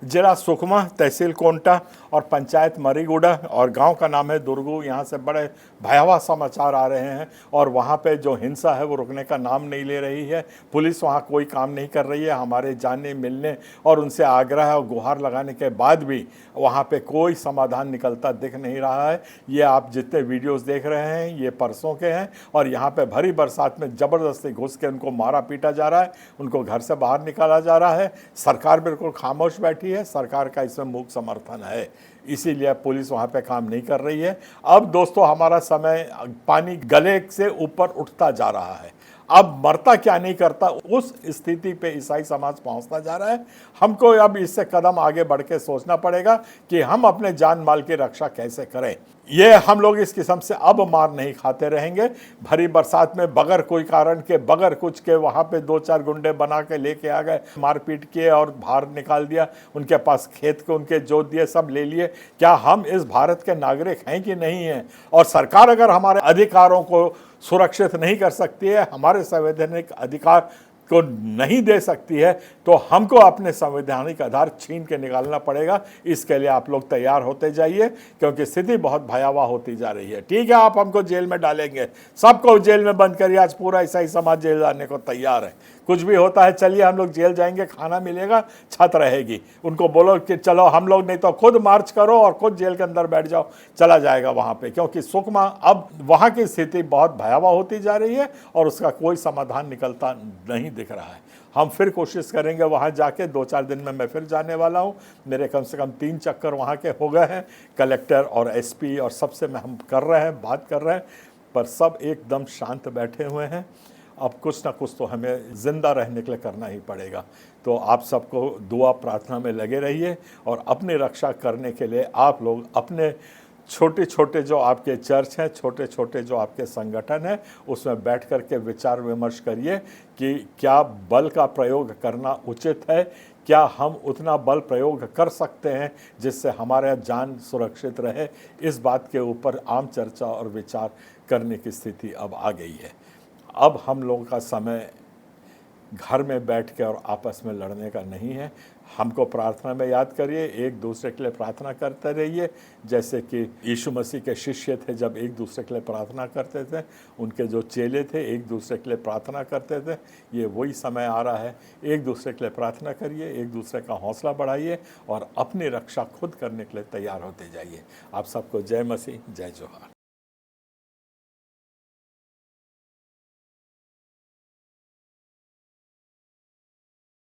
जिला सुकमा, तहसील कोंटा और पंचायत मरीगुड़ा और गांव का नाम है दुर्गू। यहाँ से बड़े भयावह समाचार आ रहे हैं और वहाँ पे जो हिंसा है वो रुकने का नाम नहीं ले रही है। पुलिस वहाँ कोई काम नहीं कर रही है। हमारे जानने मिलने और उनसे आग्रह और गुहार लगाने के बाद भी वहाँ पे कोई समाधान निकलता दिख नहीं रहा है। ये आप जितने वीडियोस देख रहे हैं ये परसों के हैं और यहाँ पे भरी बरसात में ज़बरदस्ती घुस के उनको मारा पीटा जा रहा है, उनको घर से बाहर निकाला जा रहा है। सरकार बिल्कुल खामोश बैठी है, सरकार का इसमें मूक समर्थन है, इसीलिए पुलिस वहाँ पे काम नहीं कर रही है। अब दोस्तों हमारा समय पानी गले से ऊपर उठता जा रहा है। अब मरता क्या नहीं करता उस स्थिति पे ईसाई समाज पहुंचता जा रहा है। हमको अब इससे कदम आगे बढ़ के सोचना पड़ेगा कि हम अपने जान माल की रक्षा कैसे करें। ये हम लोग इस किस्म से अब मार नहीं खाते रहेंगे। भरी बरसात में बगैर कोई कारण के, बगैर कुछ के वहाँ पे 2-4 गुंडे बना के लेके आ गए, मारपीट किए और बाहर निकाल दिया। उनके पास खेत के उनके जोत दिए, सब ले लिए। क्या हम इस भारत के नागरिक हैं कि नहीं हैं? और सरकार अगर हमारे अधिकारों को सुरक्षित नहीं कर सकती है, हमारे संवैधानिक अधिकार को नहीं दे सकती है, तो हमको अपने संवैधानिक आधार छीन के निकालना पड़ेगा। इसके लिए आप लोग तैयार होते जाइए क्योंकि स्थिति बहुत भयावह होती जा रही है। ठीक है, आप हमको जेल में डालेंगे, सबको जेल में बंद करिए। आज पूरा ईसाई समाज जेल जाने को तैयार है। कुछ भी होता है चलिए हम लोग जेल जाएंगे, खाना मिलेगा, छत रहेगी। उनको बोलो कि चलो हम लोग, नहीं तो खुद मार्च करो और खुद जेल के अंदर बैठ जाओ, चला जाएगा वहाँ पे। क्योंकि सुकमा अब वहाँ की स्थिति बहुत भयावह होती जा रही है और उसका कोई समाधान निकलता नहीं दिख रहा है। हम फिर कोशिश करेंगे वहाँ जाके, 2-4 दिन में मैं फिर जाने वाला हूँ। मेरे कम से कम 3 चक्कर वहाँ के हो गए हैं। कलेक्टर और एसपी और सबसे हम कर रहे हैं, बात कर रहे हैं, पर सब एकदम शांत बैठे हुए हैं। अब कुछ ना कुछ तो हमें ज़िंदा रहने के लिए करना ही पड़ेगा। तो आप सबको दुआ प्रार्थना में लगे रहिए और अपनी रक्षा करने के लिए आप लोग अपने छोटे छोटे जो आपके चर्च हैं, छोटे छोटे जो आपके संगठन हैं, उसमें बैठ कर के विचार विमर्श करिए कि क्या बल का प्रयोग करना उचित है, क्या हम उतना बल प्रयोग कर सकते हैं जिससे हमारा जान सुरक्षित रहे। इस बात के ऊपर आम चर्चा और विचार करने की स्थिति अब आ गई है। अब हम लोगों का समय घर में बैठ के और आपस में लड़ने का नहीं है। हमको प्रार्थना में याद करिए, एक दूसरे के लिए प्रार्थना करते रहिए। जैसे कि यीशु मसीह के शिष्य थे, जब एक दूसरे के लिए प्रार्थना करते थे, उनके जो चेले थे एक दूसरे के लिए प्रार्थना करते थे। ये वही समय आ रहा है, एक दूसरे के लिए प्रार्थना करिए, एक दूसरे का हौसला बढ़ाइए और अपनी रक्षा खुद करने के लिए तैयार होते जाइए। आप सबको जय मसीह, जय जोहार।